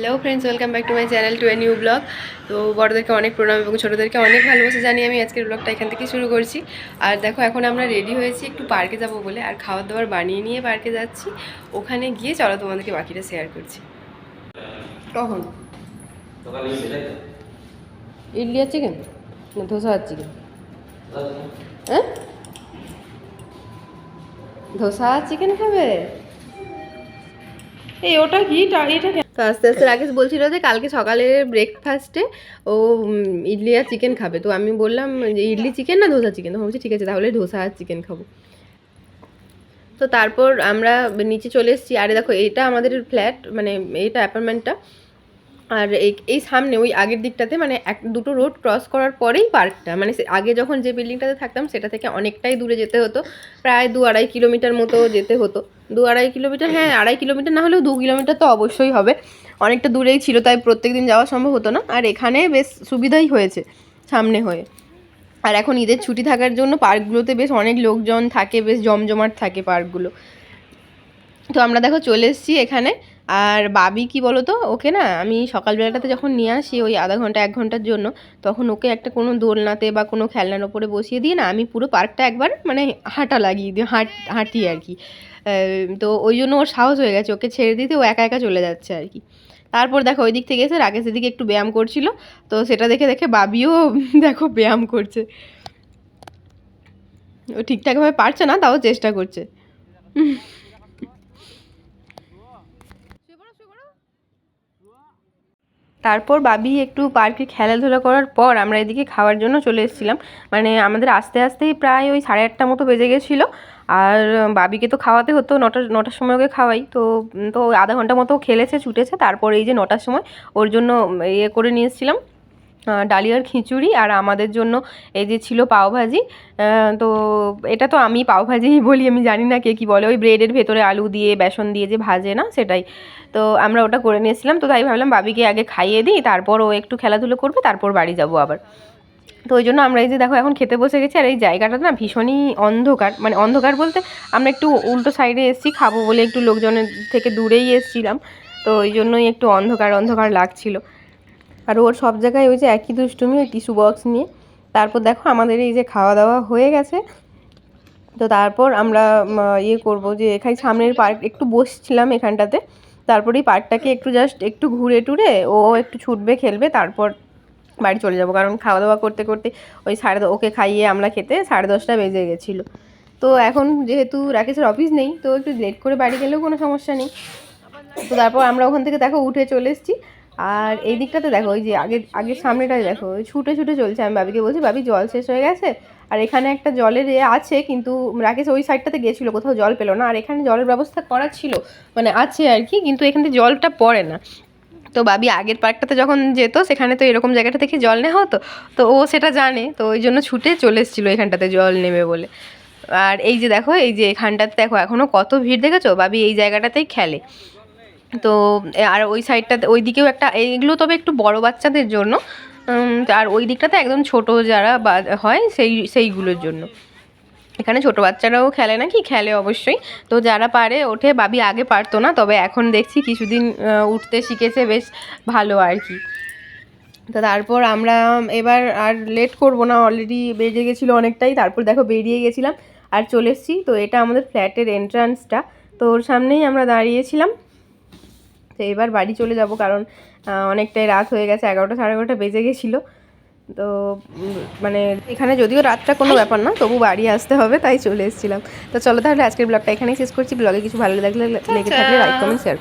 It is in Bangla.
Hello friends, welcome back to my channel to a new blog. তো বড়োদেরকে অনেক প্রণাম এবং ছোটোদেরকে অনেক ভালোবাসা জানিয়ে আমি আজকের ব্লগটা এখান থেকে শুরু করছি। আর দেখো, এখন আমরা রেডি হয়েছি একটু পার্কে যাব বলে, আর খাবার দাবার বানিয়ে নিয়ে পার্কে যাচ্ছি। ওখানে গিয়ে চলো তোমাদেরকে বাকিটা শেয়ার করছি। কখন ইডলি আর চিকেন না ধোসা আর চিকেন? হ্যাঁ, ধোসা আর চিকেন খাবে? এই ওটা কি এটা? তো আস্তে আস্তে রাকেশ বলছিল যে কালকে সকালে ব্রেকফাস্টে ও ইডলি আর চিকেন খাবে। তো আমি বললাম যে ইডলি চিকেন না ধোসা চিকেন। তো বলছি ঠিক আছে, তাহলে ধোসা আর চিকেন খাবো। তো তারপর আমরা নিচে চলে এসেছি। আরে দেখো, এটা আমাদের ফ্ল্যাট, মানে এইটা অ্যাপার্টমেন্টটা। আর এই সামনে ওই আগের দিকটাতে, মানে দুটো রোড ক্রস করার পরেই পার্কটা। মানে আগে যখন যে বিল্ডিংটাতে থাকতাম সেটা থেকে অনেকটাই দূরে যেতে হতো, প্রায় 2-2.5 কিলোমিটার মতো যেতে হতো। 2-2.5 কিলোমিটার, হ্যাঁ 2.5 কিলোমিটার না হলেও 2 কিলোমিটার তো অবশ্যই হবে। অনেকটা দূরেই ছিল, তাই প্রত্যেক দিন যাওয়া সম্ভব হতো না। আর এখানে বেশ সুবিধাই হয়েছে সামনে হয়ে। আর এখন ঈদের ছুটি থাকার জন্য পার্কগুলোতে বেশ অনেক লোকজন থাকে, বেশ জমজমাট থাকে পার্কগুলো। তো আমরা দেখো চলে এসেছি এখানে। আর বাবি কি বলো তো, ওকে না আমি সকালবেলাটাতে যখন নিয়ে আসি ওই আধা ঘন্টা 1 ঘন্টার জন্য, তখন ওকে একটা কোনো দোলনাতে বা কোনো খেলনার ওপরে বসিয়ে দিয়ে না আমি পুরো পার্কটা একবার মানে হাঁটা লাগিয়ে দিই, হাঁটি আর কি। তো ওই জন্য ওর সাহস হয়ে গেছে, ওকে ছেড়ে দিতে ও একা একা চলে যাচ্ছে আর কি। তারপর দেখো ওই দিক থেকে এসে রাকেশ এদিকে একটু ব্যায়াম করছিল, তো সেটা দেখে দেখে বাবিও দেখো ব্যায়াম করছে। ও ঠিকঠাকভাবে পারছে না, তাও চেষ্টা করছে। তারপর বাবি একটু পার্কে খেলাধুলা করার পর আমরা এদিকে খাওয়ার জন্য চলে এসেছিলাম। মানে আমাদের আস্তে আস্তেই প্রায় ওই 8:30 মতো বেজে গেছিলো। আর বাবিকে তো খাওয়াতে হতো, নটার সময় ওকে খাওয়াই তো। তো আধা ঘন্টা মতো খেলেছে, ছুটেছে। তারপর এই যে 9টার সময় ওর জন্য ইয়ে করে নিয়ে এসেছিলাম, ডালিয়ার খিচুড়ি। আর আমাদের জন্য এই যে ছিল পাওভাজি। তো এটা তো আমি পাওভাজিই বলি, আমি জানি না কে কী বলে, ওই ব্রেডের ভেতরে আলু দিয়ে বেসন দিয়ে যে ভাজে না, সেটাই। তো আমরা ওটা করে নিয়েছিলাম। তো তাই ভাবলাম বাবিকে আগে খাইয়ে দিই, তারপর ও একটু খেলাধুলো করবে, তারপর বাড়ি যাবো আবার। তো ওই জন্য আমরা এই যে দেখো এখন খেতে বসে গেছি। আর এই জায়গাটা না ভীষণই অন্ধকার, মানে অন্ধকার বলতে আমরা একটু উল্টো সাইডে এসেছি, খাবো বলে একটু লোকজনের থেকে দূরেই এসেছিলাম। তো ওই জন্যই একটু অন্ধকার অন্ধকার লাগছিল। আর ওর সব জায়গায় ওই যে একই দুষ্টুমি, ওই টিস্যু বক্স নিয়ে। তারপর দেখো আমাদের এই যে খাওয়া দাওয়া হয়ে গেছে। তো তারপর আমরা ইয়ে করবো যে এখানে সামনের পার্ক একটু বসছিলাম এখানটাতে। তারপরে এই পার্কটাকে একটু জাস্ট একটু ঘুরে টুরে ও একটু ছুটবে, খেলবে, তারপর বাড়ি চলে যাব। কারণ খাওয়া দাওয়া করতে করতে ওই ওকে খাইয়ে আমরা খেতে 10:30 বেজে গেছিলো। তো এখন যেহেতু রাকেশের অফিস নেই, তো একটু লেট করে বাড়ি গেলেও কোনো সমস্যা নেই। তো তারপর আমরা ওখান থেকে দেখো উঠে চলে এসেছি। আর এই দিকটাতে দেখো ওই যে আগের সামনেটাই দেখো ওই ছুটে ছুটে চলছে। আমি বাবিকে বলছি, বাবি জল শেষ হয়ে গেছে। আর এখানে একটা জলের আছে, কিন্তু রাকেশ ওই সাইডটাতে গেছিলো, কোথাও জল পেলো না। আর এখানে জলের ব্যবস্থা করা ছিল, মানে আছে আর কি, কিন্তু এখান থেকে জলটা পড়ে না। তো বাবি আগের পার্কটাতে যখন যেত সেখানে তো এরকম জায়গাটা থেকে জল নেওয়া হতো, তো ও সেটা জানে। তো ওই জন্য ছুটে চলে এসেছিলো এখানটাতে জল নেবে বলে। আর এই যে দেখো, এই যে এখানটাতে দেখো এখনও কত ভিড় দেখেছো, বাবি এই জায়গাটাতেই খেলে। তো আর ওই সাইডটাতে ওই দিকেও একটা, এইগুলো তবে একটু বড় বাচ্চাদের জন্য। আর ওই দিকটাতে একদম ছোট যারা হয় সেইগুলোর জন্য। এখানে ছোট বাচ্চারাও খেলে নাকি, খেলে অবশ্যই। তো যারা পারে ওঠে, বাবি আগে পারতো না, তবে এখন দেখছি কিছুদিন উঠতে শিখেছে, বেশ ভালো আর কি। তো তারপর আমরা এবার আর লেট করব না, অলরেডি বেজে গেছিলো অনেকটাই। তারপর দেখো বেরিয়ে গেছিলাম আর চলে এসেছি। তো এটা আমাদের ফ্ল্যাটের এন্ট্রান্সটা, তো ওর সামনেই আমরা দাঁড়িয়েছিলাম। তো এবার বাড়ি চলে যাব, কারণ অনেকটাই রাত হয়ে গেছে, 11টা 11:30 বেজে গেছিলো। তো মানে এখানে যদিও রাতটা কোনো ব্যাপার না, তবু বাড়ি আসতে হবে, তাই চলে এসেছিলাম। তো চলো তাহলে আজকের ব্লগটা এখানেই শেষ করছি। ব্লগে কিছু ভালো লাগলে লেগে থাকলে লাইক, কমেন্ট, শেয়ার।